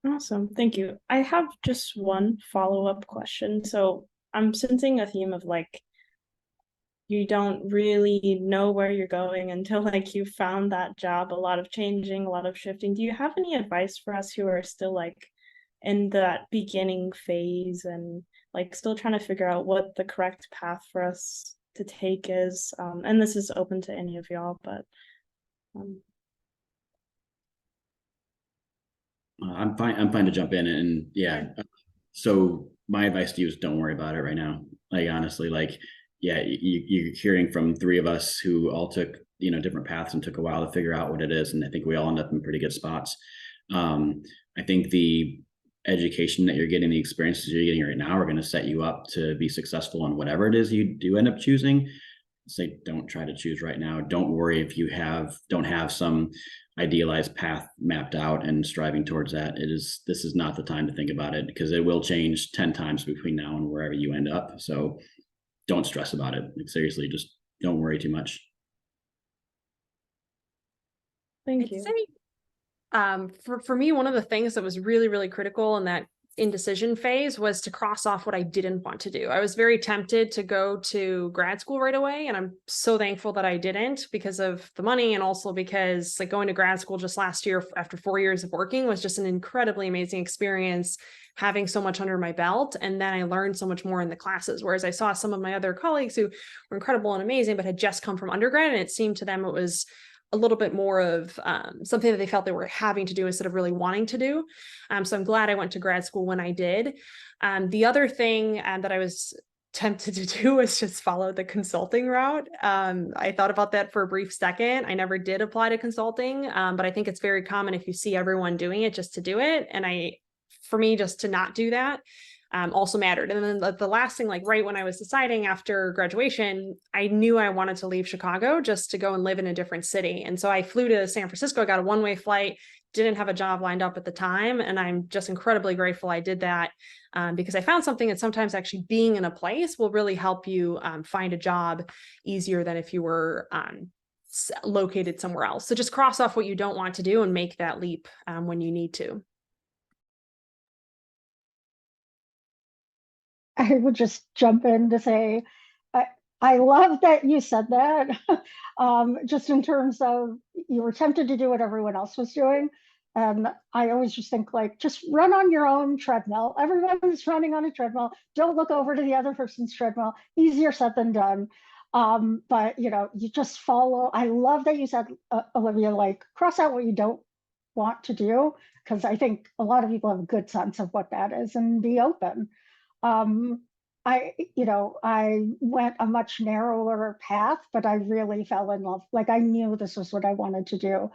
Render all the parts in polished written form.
Awesome. Thank you. I have just one follow-up question. So I'm sensing a theme of like you don't really know where you're going until like you found that job, a lot of changing, a lot of shifting. Do you have any advice for us who are still like in that beginning phase and like still trying to figure out what the correct path for us to take is? And this is open to any of y'all, but um, I'm fine. I'm fine to jump in, and yeah. So my advice to you is don't worry about it right now. Like honestly, like yeah, you're hearing from three of us who all took different paths and took a while to figure out what it is, and I think we all end up in pretty good spots. Um, I think the education that you're getting, the experiences you're getting right now, are going to set you up to be successful in whatever it is you do end up choosing. Say don't try to choose right now. Don't worry if you don't have some idealized path mapped out and striving towards that. This is not the time to think about it, because it will change 10 times between now and wherever you end up. So don't stress about it. Like, seriously, just don't worry too much. thank I'd say you. for me, one of the things that was really, really critical in that indecision phase was to cross off what I didn't want to do. I was very tempted to go to grad school right away, and I'm so thankful that I didn't, because of the money, and also because like going to grad school just last year after 4 years of working was just an incredibly amazing experience, having so much under my belt. And then I learned so much more in the classes, whereas I saw some of my other colleagues who were incredible and amazing but had just come from undergrad, and it seemed to them it was a little bit more of something that they felt they were having to do instead of really wanting to do. So I'm glad I went to grad school when I did. The other thing that I was tempted to do was just follow the consulting route. I thought about that for a brief second. I never did apply to consulting, but I think it's very common if you see everyone doing it just to do it. And for me, just to not do that also mattered. And then the last thing, like right when I was deciding after graduation, I knew I wanted to leave Chicago just to go and live in a different city. And so I flew to San Francisco, got a one-way flight, didn't have a job lined up at the time. And I'm just incredibly grateful I did that, because I found something that sometimes actually being in a place will really help you find a job easier than if you were located somewhere else. So just cross off what you don't want to do and make that leap when you need to. I would just jump in to say, I, I love that you said that. Just in terms of you were tempted to do what everyone else was doing. And I always just think like, just run on your own treadmill. Everyone's running on a treadmill. Don't look over to the other person's treadmill. Easier said than done. But you just follow. I love that you said, Olivia, like cross out what you don't want to do, because I think a lot of people have a good sense of what that is and be open. Um, I went a much narrower path, but I really fell in love. Like I knew this was what I wanted to do.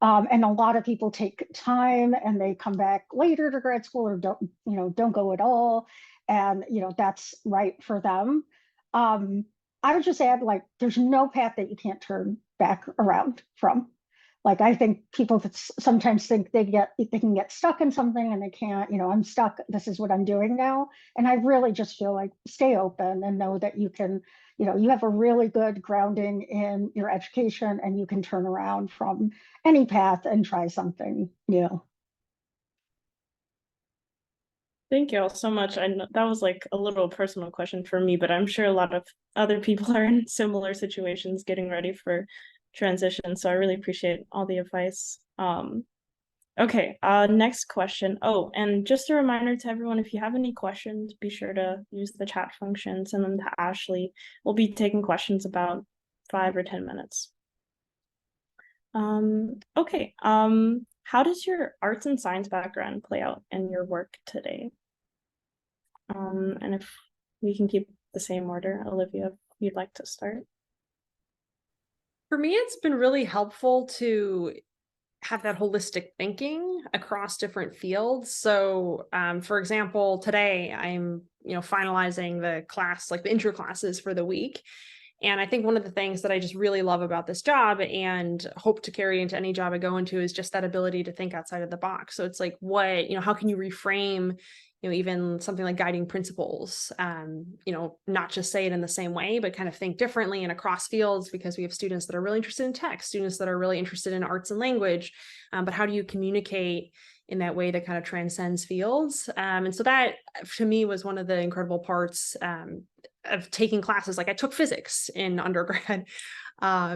And a lot of people take time and they come back later to grad school or don't go at all. And, that's right for them. Um, I would just add, like, there's no path that you can't turn back around from. Like I think people that sometimes think they can get stuck in something and they can't, I'm stuck, this is what I'm doing now. And I really just feel like stay open and know that you can, you have a really good grounding in your education and you can turn around from any path and try something new. Thank you all so much. I know that was like a little personal question for me, but I'm sure a lot of other people are in similar situations getting ready for transition. So I really appreciate all the advice. Okay, next question. Oh, and just a reminder to everyone, if you have any questions, be sure to use the chat function, send them to Ashley. We'll be taking questions about 5 or 10 minutes. Okay. How does your arts and science background play out in your work today? And if we can keep the same order, Olivia, if you'd like to start. For me, it's been really helpful to have that holistic thinking across different fields. So, for example, today I'm, finalizing the class, like the intro classes for the week. And I think one of the things that I just really love about this job and hope to carry into any job I go into is just that ability to think outside of the box. So it's like, how can you reframe, even something like guiding principles, not just say it in the same way, but kind of think differently and across fields, because we have students that are really interested in tech, students that are really interested in arts and language. But how do you communicate, in that way that kind of transcends fields. And so that to me was one of the incredible parts of taking classes. Like I took physics in undergrad,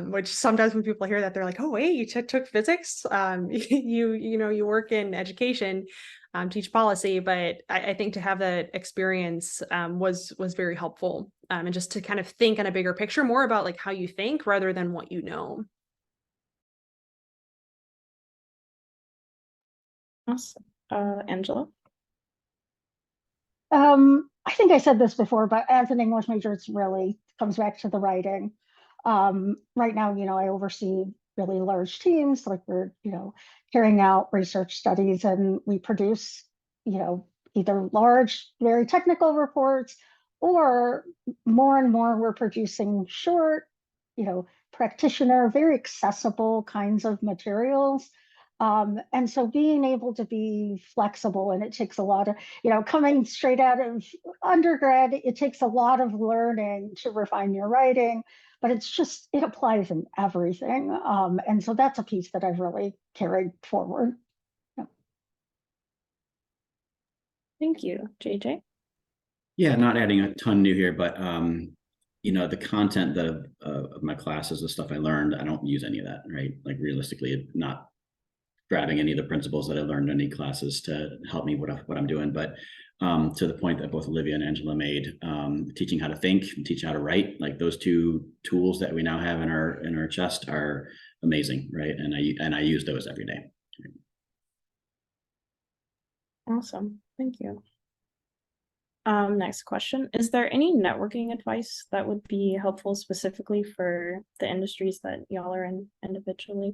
which sometimes when people hear that, they're like, oh, wait, you took physics? You work in education, teach policy, but I think to have that experience was very helpful. And just to kind of think on a bigger picture, more about like how you think rather than what you know. Awesome. Angela? I think I said this before, but as an English major, it's really comes back to the writing. Right now, I oversee really large teams, like we're, carrying out research studies, and we produce, either large, very technical reports, or more and more we're producing short, practitioner, very accessible kinds of materials. And so being able to be flexible, and it takes a lot of, coming straight out of undergrad, it takes a lot of learning to refine your writing, but it applies in everything. And so that's a piece that I've really carried forward. Yeah. Thank you. JJ? Yeah, not adding a ton new here, but the content of my classes, the stuff I learned, I don't use any of that, right? Like realistically, not grabbing any of the principles that I learned in any classes to help me what I'm doing. But to the point that both Olivia and Angela made, teaching how to think and teaching how to write, like those two tools that we now have in our chest are amazing, right? And I use those every day. Awesome. Thank you. Next question. Is there any networking advice that would be helpful specifically for the industries that y'all are in individually?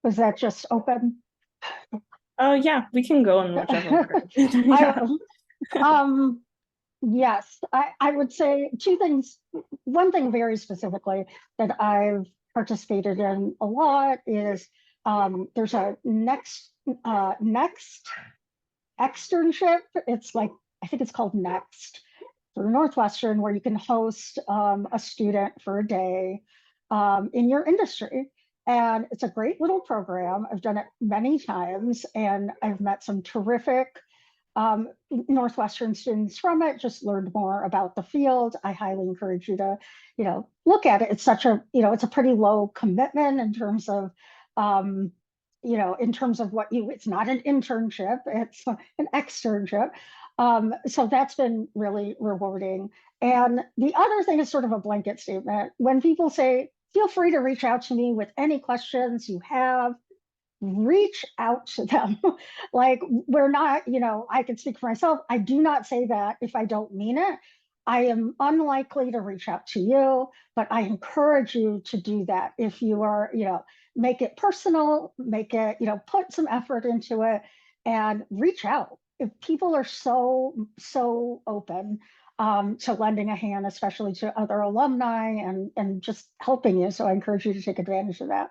Was that just open? Oh, yeah, we can go in whichever. Yes, I would say two things. One thing very specifically that I've participated in a lot is there's a next externship. It's like, I think it's called Next through Northwestern, where you can host a student for a day in your industry. And it's a great little program. I've done it many times, and I've met some terrific Northwestern students from it, just learned more about the field. I highly encourage you to, look at it. It's such a, it's a pretty low commitment in terms of, it's not an internship, it's an externship. So that's been really rewarding. And the other thing is sort of a blanket statement. When people say, feel free to reach out to me with any questions you have, reach out to them. Like, we're not, I can speak for myself. I do not say that if I don't mean it. I am unlikely to reach out to you, but I encourage you to do that. If you are, make it personal, make it, put some effort into it and reach out. If people are so open to lending a hand, especially to other alumni and just helping you. So I encourage you to take advantage of that.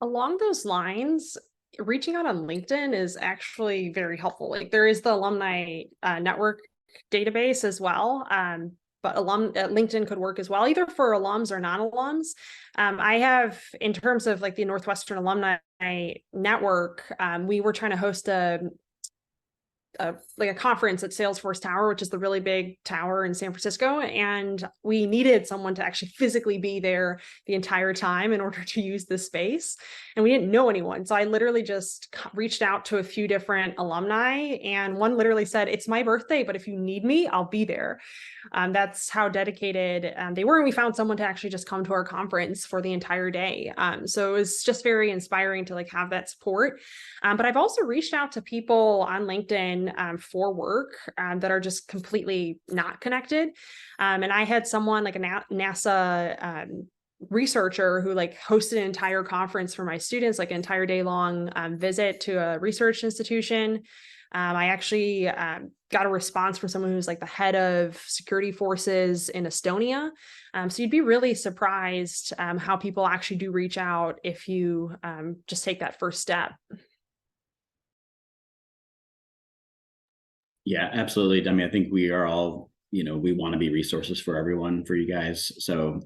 Along those lines, reaching out on LinkedIn is actually very helpful. Like there is the alumni network database as well. But LinkedIn could work as well, either for alums or non-alums. I have, in terms of like the Northwestern Alumni Network, we were trying to host a conference at Salesforce Tower, which is the really big tower in San Francisco. And we needed someone to actually physically be there the entire time in order to use this space. And we didn't know anyone. So I literally just reached out to a few different alumni, and one literally said, it's my birthday, but if you need me, I'll be there. That's how dedicated they were. And we found someone to actually just come to our conference for the entire day. So it was just very inspiring to like have that support. But I've also reached out to people on LinkedIn for work that are just completely not connected. And I had someone like a NASA researcher who like hosted an entire conference for my students, like an entire day long visit to a research institution. I actually got a response from someone who's like the head of security forces in Estonia. So you'd be really surprised how people actually do reach out if you just take that first step. Yeah, absolutely. I mean, I think we are all, we want to be resources for everyone, for you guys. So,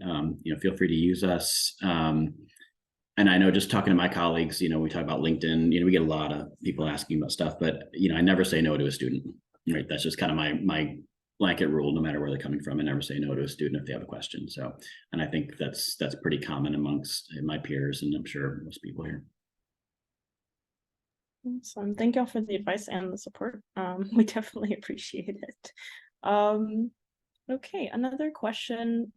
feel free to use us. And I know, just talking to my colleagues, we talk about LinkedIn, we get a lot of people asking about stuff, but, I never say no to a student, right? That's just kind of my blanket rule, no matter where they're coming from. I never say no to a student if they have a question. So, and I think that's pretty common amongst my peers, and I'm sure most people here. Awesome. Thank y'all for the advice and the support. We definitely appreciate it. Okay, another question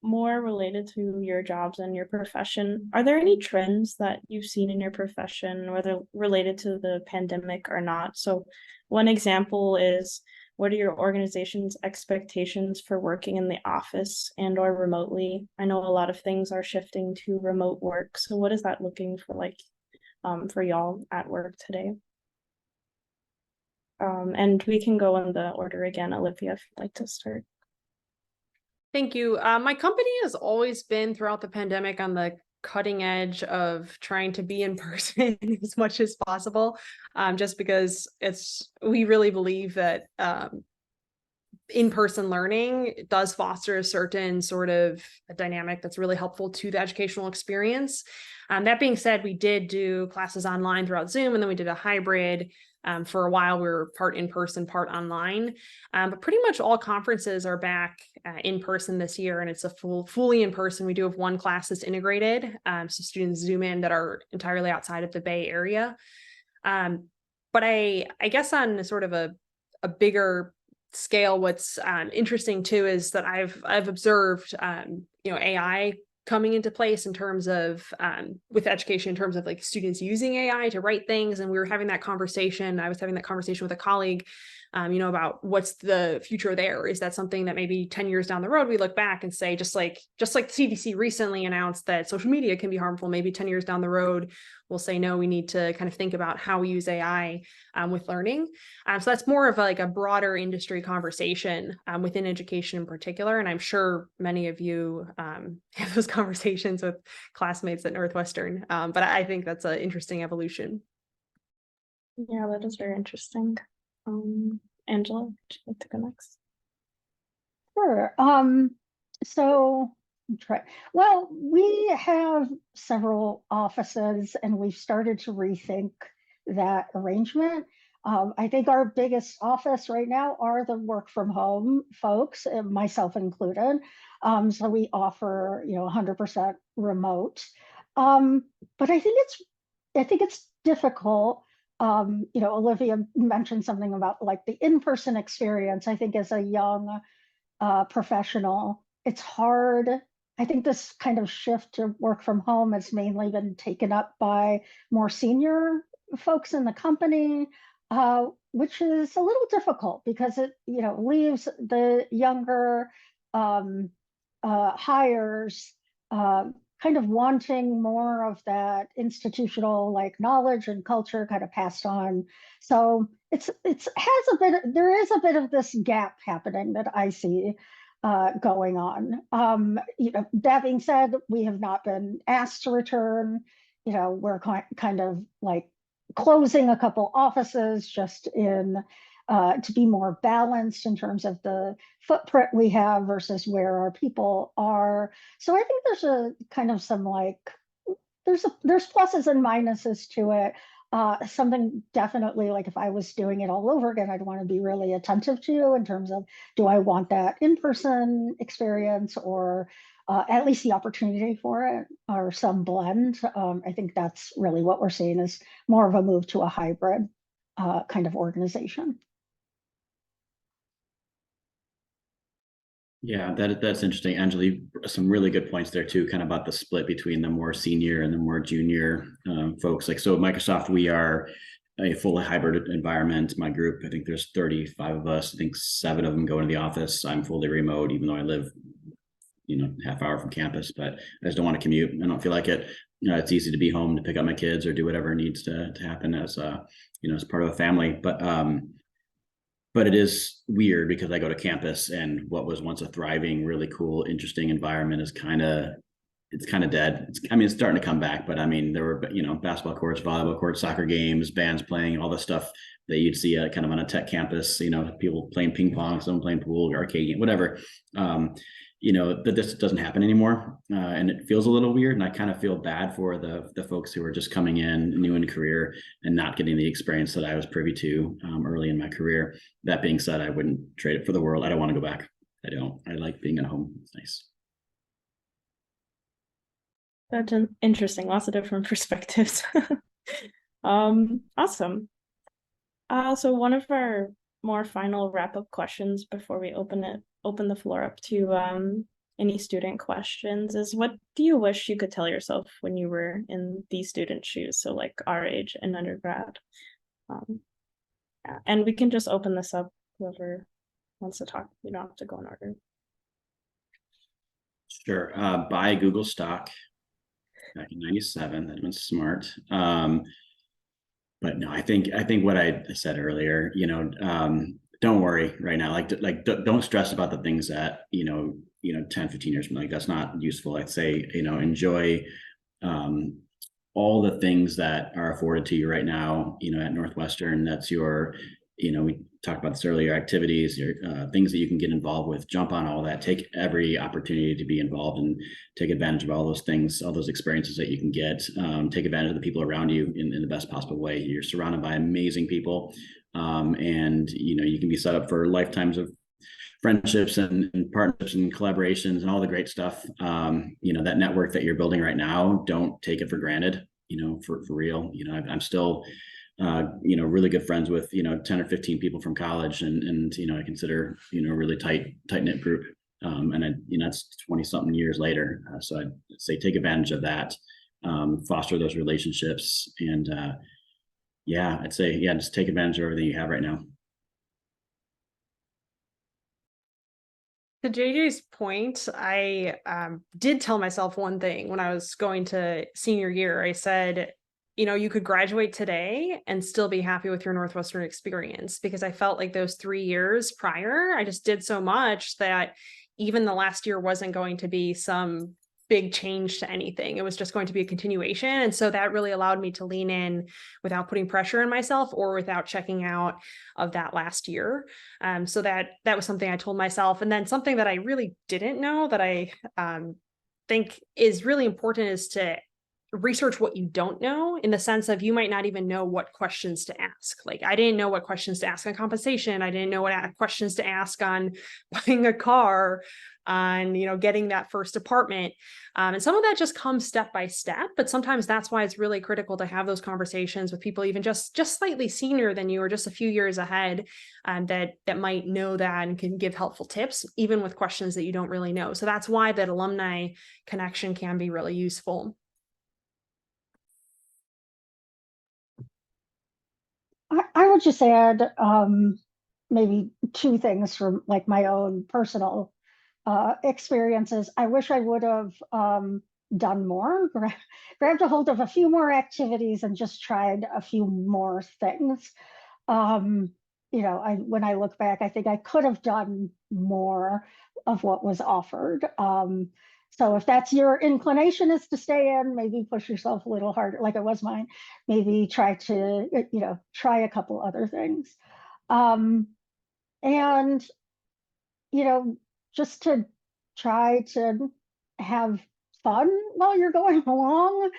more related to your jobs and your profession. Are there any trends that you've seen in your profession, whether related to the pandemic or not? So one example is, what are your organization's expectations for working in the office and or remotely? I know a lot of things are shifting to remote work. So what is that looking for, like, for y'all at work today? And we can go in the order again. Olivia, if you'd like to start. Thank you. My company has always been, throughout the pandemic, on the cutting edge of trying to be in person as much as possible, just because we really believe that in-person learning does foster a certain sort of a dynamic that's really helpful to the educational experience. That being said, we did do classes online throughout Zoom, and then we did a hybrid. For a while, we were part in-person, part online, but pretty much all conferences are back in person this year, and it's a fully in person. We do have one class that's integrated, so students Zoom in that are entirely outside of the Bay Area. But I guess on sort of a bigger scale, what's interesting too is that I've observed AI coming into place in terms of with education, in terms of like students using AI to write things. And we were having that conversation. I was having that conversation with a colleague, about what's the future there. Is that something that maybe 10 years down the road, we look back and say, just like the CDC recently announced that social media can be harmful, maybe 10 years down the road, we'll say, no, we need to kind of think about how we use AI with learning. So that's more of like a broader industry conversation within education in particular. And I'm sure many of you have those conversations with classmates at Northwestern. But I think that's an interesting evolution. Yeah, that is very interesting. Angela, would you like to go next? Sure. So well, we have several offices, and we've started to rethink that arrangement. I think our biggest office right now are the work from home folks, myself included. So we offer, 100% remote. But I think it's difficult. Olivia mentioned something about like the in-person experience. I think as a young professional, it's hard. I think this kind of shift to work from home has mainly been taken up by more senior folks in the company, which is a little difficult because it, leaves the younger hires kind of wanting more of that institutional like knowledge and culture kind of passed on. So there is a bit of this gap happening that I see going on. That being said, we have not been asked to return. We're kind of like closing a couple offices just to be more balanced in terms of the footprint we have versus where our people are. So I think there's a kind of some like, there's pluses and minuses to it. Something definitely, like if I was doing it all over again, I'd want to be really attentive to in terms of, do I want that in-person experience or at least the opportunity for it, or some blend. I think that's really what we're seeing is more of a move to a hybrid kind of organization. Yeah, that's interesting. Angela, some really good points there too, kind of about the split between the more senior and the more junior folks. Like, so at Microsoft, we are a fully hybrid environment. My group, I think there's 35 of us. I think 7 of them go into the office. I'm fully remote, even though I live, half hour from campus, but I just don't want to commute. I don't feel like it. It's easy to be home to pick up my kids or do whatever needs to happen as as part of a family. But it is weird because I go to campus, and what was once a thriving, really cool, interesting environment is kind of it's kind of dead. I mean, it's starting to come back, but I mean, there were, basketball courts, volleyball courts, soccer games, bands playing, all the stuff that you'd see kind of on a tech campus, people playing ping pong, someone playing pool, arcade game, whatever. That this doesn't happen anymore. And it feels a little weird. And I kind of feel bad for the folks who are just coming in new in career and not getting the experience that I was privy to early in my career. That being said, I wouldn't trade it for the world. I don't want to go back. I don't. I like being at home. It's nice. That's interesting. Lots of different perspectives. Awesome. So one of our more final wrap-up questions before we open the floor up to any student questions is, what do you wish you could tell yourself when you were in these student shoes? So like our age in undergrad. Yeah. And we can just open this up, whoever wants to talk. You don't have to go in order. Sure. Buy Google stock back in '97. That was smart. But no, I think what I said earlier, don't worry right now. Don't stress about the things that, 10, 15 years from now, that's not useful. I'd say, enjoy all the things that are afforded to you right now, at Northwestern. That's your, we talked about this earlier, activities, your things that you can get involved with. Jump on all that. Take every opportunity to be involved and take advantage of all those things, all those experiences that you can get. Take advantage of the people around you in the best possible way. You're surrounded by amazing people, and you can be set up for lifetimes of friendships and partnerships and collaborations and all the great stuff. That network that you're building right now, don't take it for granted. For real. I'm still really good friends with 10 or 15 people from college, and I consider a really tight knit group, and that's 20 something years later. So I'd say take advantage of that, foster those relationships, and I'd say just take advantage of everything you have right now. To JJ's point, I did tell myself one thing when I was going to senior year. I said, you could graduate today and still be happy with your Northwestern experience, because I felt like those 3 years prior, I just did so much that even the last year wasn't going to be some big change to anything. It was just going to be a continuation. And so that really allowed me to lean in without putting pressure on myself or without checking out of that last year. So that was something I told myself. And then something that I really didn't know that I think is really important is to research what you don't know, in the sense of you might not even know what questions to ask. Like, I didn't know what questions to ask on compensation. I didn't know what questions to ask on buying a car, on getting that first apartment, and some of that just comes step by step. But sometimes that's why it's really critical to have those conversations with people even just slightly senior than you, or just a few years ahead, that might know that and can give helpful tips even with questions that you don't really know. So that's why that alumni connection can be really useful. I would just add maybe 2 things from like my own personal experiences. I wish I would have done more, grabbed a hold of a few more activities and just tried a few more things. When I look back, I think I could have done more of what was offered. So if that's your inclination, is to stay in, maybe push yourself a little harder, like it was mine. Maybe try a couple other things. And, just to try to have fun while you're going along.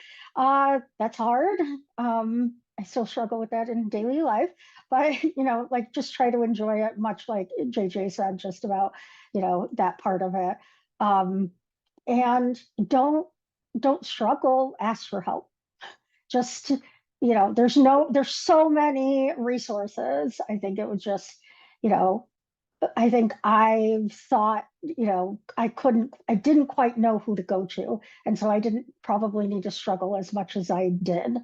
That's hard. I still struggle with that in daily life, but just try to enjoy it, much like JJ said, just about, that part of it. And don't struggle, ask for help. Just, there's so many resources. I think it was just, I think I've thought, I didn't quite know who to go to. And so I didn't probably need to struggle as much as I did.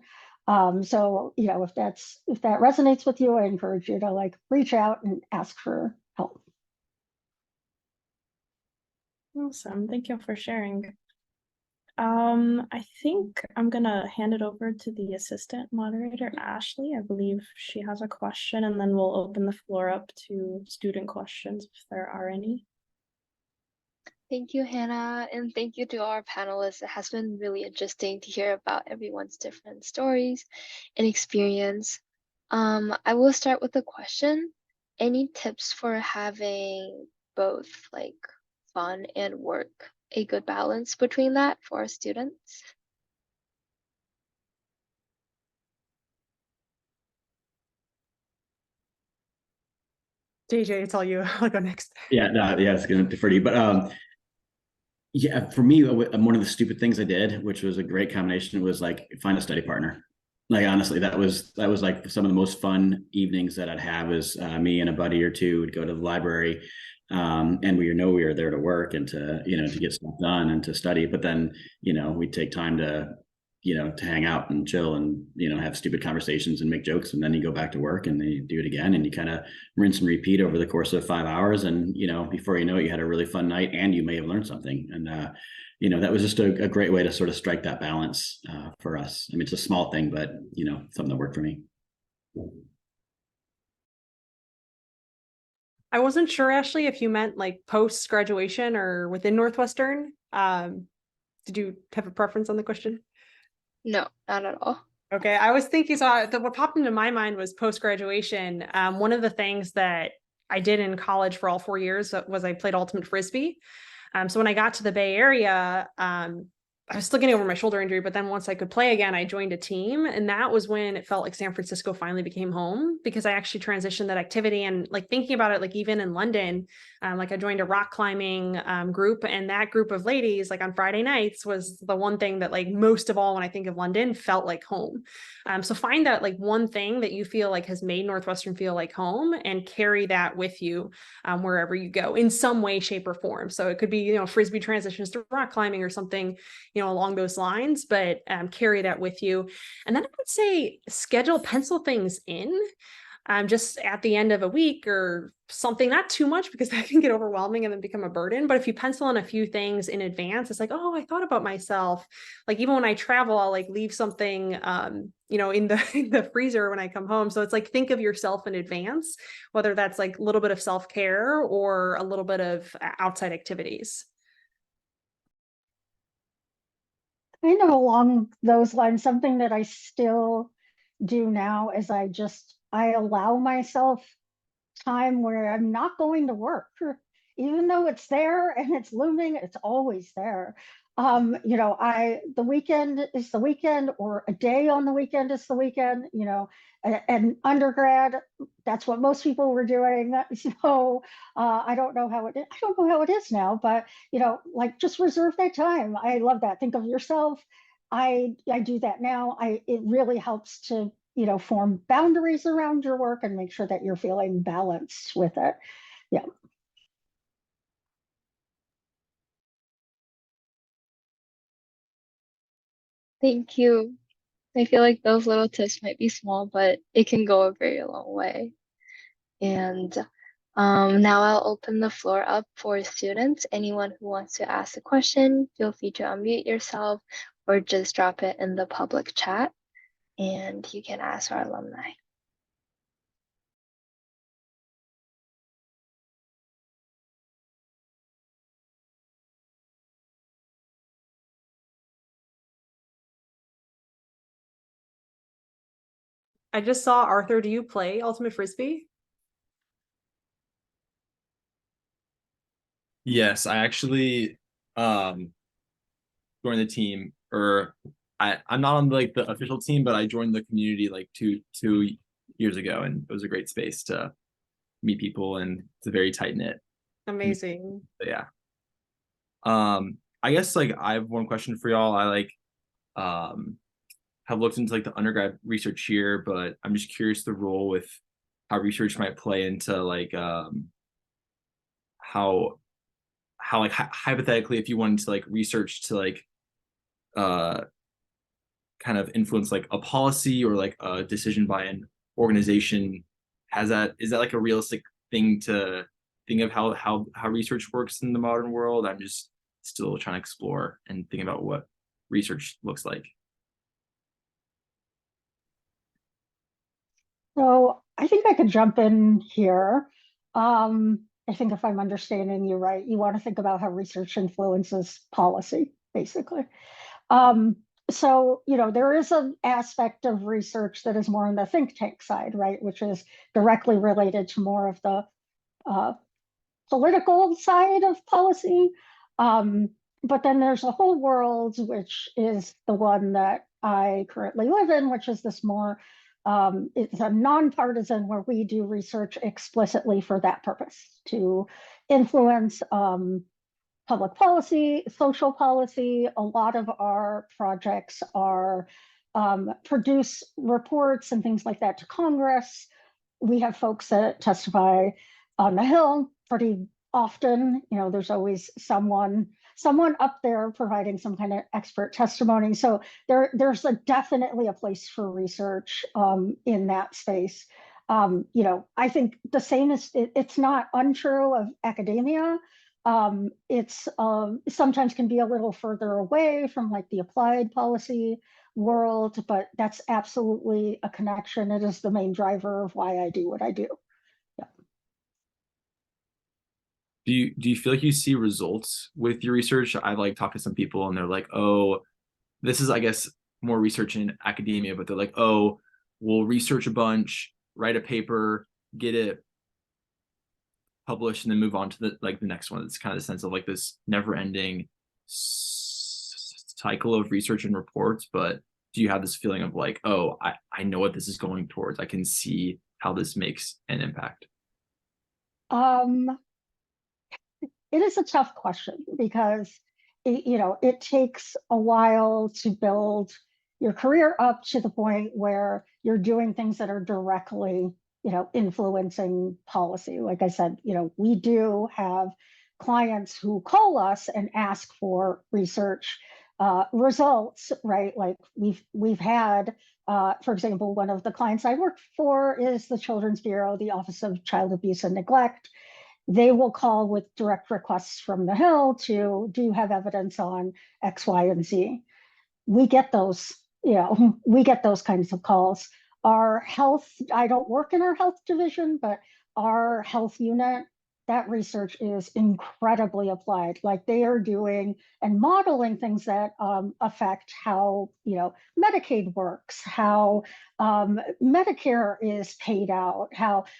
So, if that resonates with you, I encourage you to reach out and ask for help. Awesome. Thank you for sharing. I think I'm gonna hand it over to the assistant moderator, Ashley. I believe she has a question, and then we'll open the floor up to student questions if there are any. Thank you, Hannah, and thank you to our panelists. It has been really interesting to hear about everyone's different stories and experience. I will start with a question. Any tips for having both like fun and work, a good balance between that for our students? JJ, it's all you. I'll go next. Yeah, no, yeah, it's gonna defer to you, but yeah, for me, one of the stupid things I did, which was a great combination, was like find a study partner. Like honestly, that was like some of the most fun evenings that I'd have is me and a buddy or two would go to the library, and we were there to work and to get stuff done and to study. But then we'd take time to hang out and chill and have stupid conversations and make jokes, and then you go back to work and then you do it again and you kind of rinse and repeat over the course of 5 hours, and before you know it, you had a really fun night and you may have learned something. And that was just a great way to sort of strike that balance for us. I mean, it's a small thing, but something that worked for me. I wasn't sure, Ashley, if you meant like post graduation or within Northwestern. Did you have a preference on the question? No, not at all. Okay, I was thinking, so what popped into my mind was post-graduation. One of the things that I did in college for all 4 years was I played ultimate frisbee. So when I got to the Bay Area, I was still getting over my shoulder injury, but then once I could play again, I joined a team. And that was when it felt like San Francisco finally became home, because I actually transitioned that activity. And like thinking about it, like even in London, like I joined a rock climbing group, and that group of ladies, like on Friday nights, was the one thing that like most of all, when I think of London, felt like home. So find that like one thing that you feel like has made Northwestern feel like home, and carry that with you wherever you go in some way, shape, or form. So it could be, frisbee transitions to rock climbing or something, along those lines, but carry that with you. And then I would say pencil things in just at the end of a week or something, not too much because that can get overwhelming and then become a burden. But if you pencil in a few things in advance, it's like, oh, I thought about myself. Like even when I travel, I'll like leave something, in the freezer when I come home. So it's like, think of yourself in advance, whether that's like a little bit of self-care or a little bit of outside activities. Kind of along those lines, something that I still do now is I allow myself time where I'm not going to work, even though it's there and it's looming, it's always there. The weekend is the weekend, or a day on the weekend is the weekend, and undergrad, that's what most people were doing. So I don't know how it is now, but like just reserve that time. I love that. Think of yourself. I do that now. It really helps to form boundaries around your work and make sure that you're feeling balanced with it. Yeah. Thank you. I feel like those little tips might be small, but it can go a very long way. And now I'll open the floor up for students. Anyone who wants to ask a question, feel free to unmute yourself or just drop it in the public chat, and you can ask our alumni. I just saw Arthur. Do you play Ultimate Frisbee? Yes, I actually joined the team, or I'm not on like the official team, but I joined the community like two years ago, and it was a great space to meet people, and it's a very tight knit. Amazing. Yeah. I guess like I have one question for y'all. I like have looked into like the undergrad research here, but I'm just curious the role with how research might play into like how like hypothetically, if you wanted to like research to like kind of influence like a policy or like a decision by an organization, is that like a realistic thing to think of how research works in the modern world? I'm just still trying to explore and think about what research looks like. So I think I could jump in here. I think if I'm understanding you right, you want to think about how research influences policy, basically. So, there is an aspect of research that is more on the think tank side, right, which is directly related to more of the political side of policy. But then there's a whole world, which is the one that I currently live in, which is this more, it's a nonpartisan where we do research explicitly for that purpose, to influence public policy, social policy. A lot of our projects are produce reports and things like that to Congress. We have folks that testify on the Hill pretty often. There's always someone up there providing some kind of expert testimony. So there's definitely a place for research in that space. I think the same is, it's not untrue of academia. It's sometimes can be a little further away from like the applied policy world, but that's absolutely a connection. It is the main driver of why I do what I do. Do you feel like you see results with your research? I like talk to some people and they're like, oh, this is, I guess, more research in academia, but they're like, oh, we'll research a bunch, write a paper, get it published, and then move on to the next one. It's kind of the sense of like this never-ending cycle of research and reports. But do you have this feeling of like, oh, I know what this is going towards. I can see how this makes an impact? It is a tough question because it takes a while to build your career up to the point where you're doing things that are directly, influencing policy. Like I said, we do have clients who call us and ask for research results, right? Like we've had, for example, one of the clients I work for is the Children's Bureau, the Office of Child Abuse and Neglect. They will call with direct requests from the Hill to, do you have evidence on X, Y, and Z? We get those, we get those kinds of calls. Our health, I don't work in our health division, but our health unit, that research is incredibly applied. Like they are doing and modeling things that affect how, Medicaid works, how Medicare is paid out,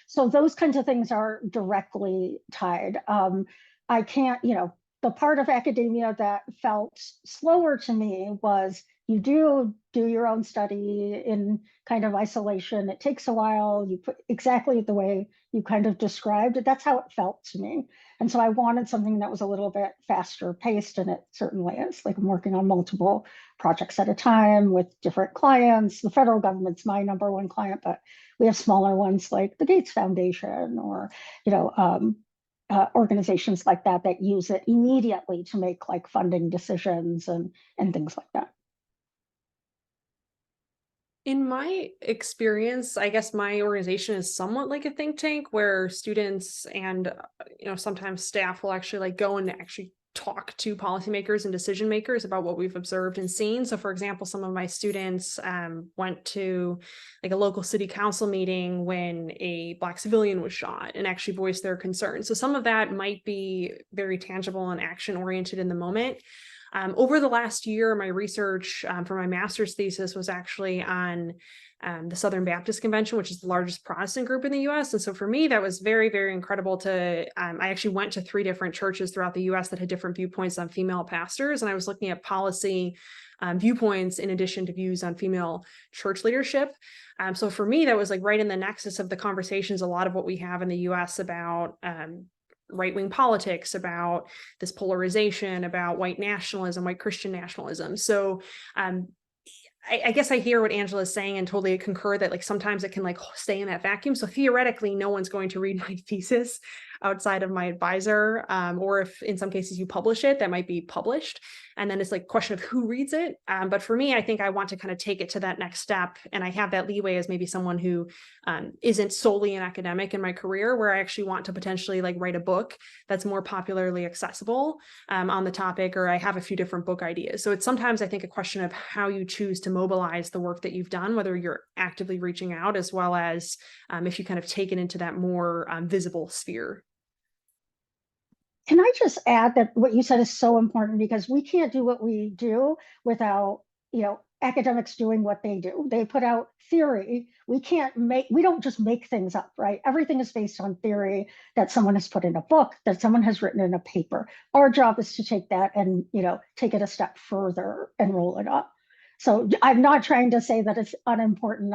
so those kinds of things are directly tied. I can't, the part of academia that felt slower to me was you do your own study in kind of isolation. It takes a while. You put exactly the way you kind of described it. That's how it felt to me. And so I wanted something that was a little bit faster paced, and it certainly is. Like I'm working on multiple projects at a time with different clients. The federal government's my number one client, but we have smaller ones like the Gates Foundation or, organizations like that use it immediately to make like funding decisions and things like that. In my experience, I guess my organization is somewhat like a think tank where students and sometimes staff will actually like go and actually talk to policymakers and decision makers about what we've observed and seen. So for example, some of my students went to like a local city council meeting when a Black civilian was shot and actually voiced their concerns. So some of that might be very tangible and action oriented in the moment. Over the last year, my research for my master's thesis was actually on the Southern Baptist Convention, which is the largest Protestant group in the US. And so for me, that was very, very incredible to, I actually went to 3 different churches throughout the US that had different viewpoints on female pastors. And I was looking at policy viewpoints in addition to views on female church leadership. So for me, that was like right in the nexus of the conversations, a lot of what we have in the US about right-wing politics, about this polarization, about white nationalism, white Christian nationalism. So I guess I hear what Angela is saying and totally concur that like sometimes it can like stay in that vacuum. So theoretically, no one's going to read my thesis outside of my advisor, or if in some cases you publish it, that might be published. And then it's like a question of who reads it. But for me, I think I want to kind of take it to that next step. And I have that leeway as maybe someone who isn't solely an academic in my career, where I actually want to potentially like write a book that's more popularly accessible on the topic, or I have a few different book ideas. So it's sometimes I think a question of how you choose to mobilize the work that you've done, whether you're actively reaching out, as well as if you kind of take it into that more visible sphere. can I just add that what you said is so important, because we can't do what we do without, academics doing what they do. They put out theory. We don't just make things up, right? Everything is based on theory that someone has put in a book, that someone has written in a paper. Our job is to take that and, take it a step further and roll it up. So I'm not trying to say that it's unimportant.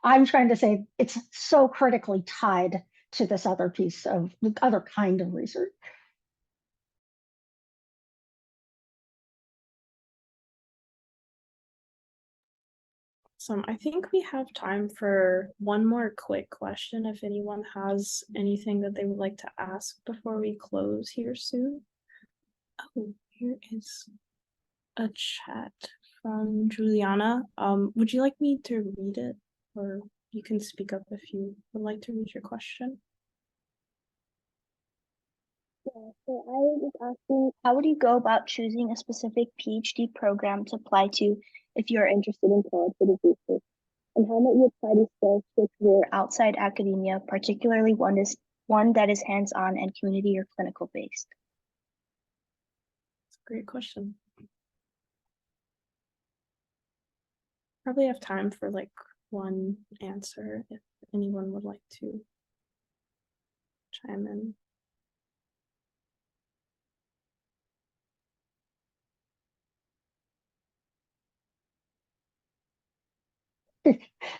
I'm trying to say it's so critically tied to this other piece of the other kind of research. So I think we have time for one more quick question if anyone has anything that they would like to ask before we close here soon. Oh, here is a chat from Juliana. Would you like me to read it, or you can speak up if you would like to read your question? Yeah, so I was asking, how would you go about choosing a specific PhD program to apply to if you're interested in qualitative research? And how might you apply these skills to a career outside academia, particularly one that is hands-on and community or clinical based? That's a great question. Probably have time for like one answer if anyone would like to chime in.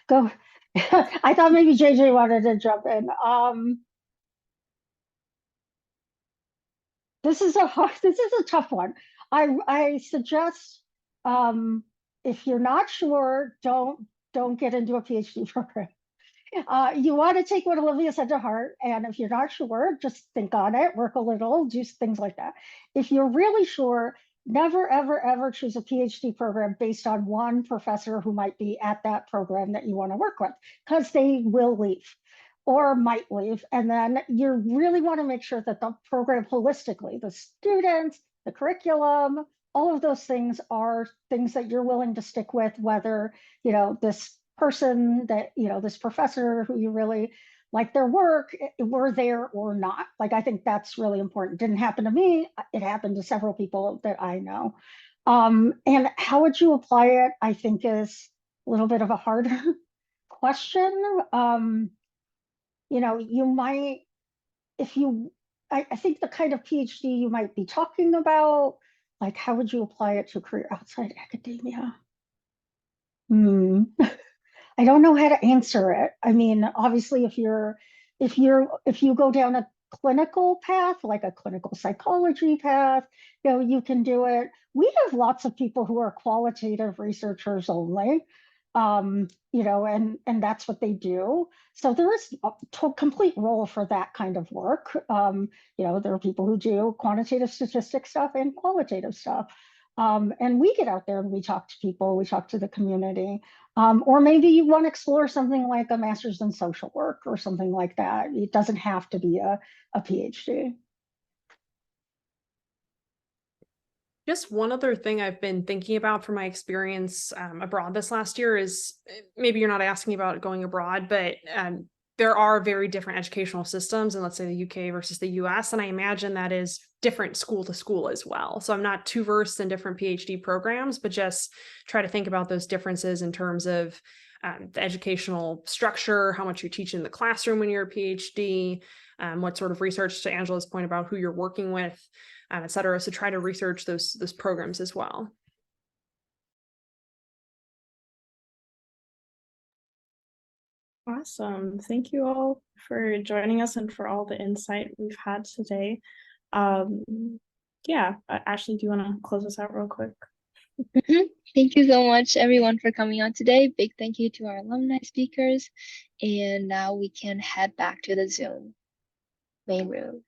Go. I thought maybe JJ wanted to jump in. This is a tough one. I suggest, if you're not sure, don't get into a PhD program. You want to take what Olivia said to heart, and if you're not sure, just think on it, work a little, do things like that. If you're really sure, never, ever, ever choose a PhD program based on one professor who might be at that program that you want to work with, because they will leave or might leave. And then you really want to make sure that the program holistically, the students, the curriculum, all of those things are things that you're willing to stick with, whether, this person that, this professor who you really like their work, were there or not. Like, I think that's really important. Didn't happen to me. It happened to several people that I know. And how would you apply it, I think, is a little bit of a harder question. You might, I think the kind of PhD you might be talking about, like, how would you apply it to a career outside academia? I don't know how to answer it. I mean, obviously, if you go down a clinical path, like a clinical psychology path, you can do it. We have lots of people who are qualitative researchers only, and that's what they do. So there is a complete role for that kind of work. There are people who do quantitative statistics stuff and qualitative stuff. And we get out there and we talk to people, we talk to the community. Or maybe you want to explore something like a master's in social work or something like that. It doesn't have to be a PhD. Just one other thing I've been thinking about from my experience abroad this last year is, maybe you're not asking about going abroad, but there are very different educational systems in, let's say, the UK versus the US. And I imagine that is different school to school as well. So I'm not too versed in different PhD programs, but just try to think about those differences in terms of the educational structure, how much you teach in the classroom when you're a PhD, what sort of research, to Angela's point about who you're working with, et cetera. So try to research those programs as well. Awesome. Thank you all for joining us and for all the insight we've had today. Yeah, Ashley, do you want to close us out real quick? Thank you so much, everyone, for coming on today. Big thank you to our alumni speakers. And now we can head back to the Zoom main room.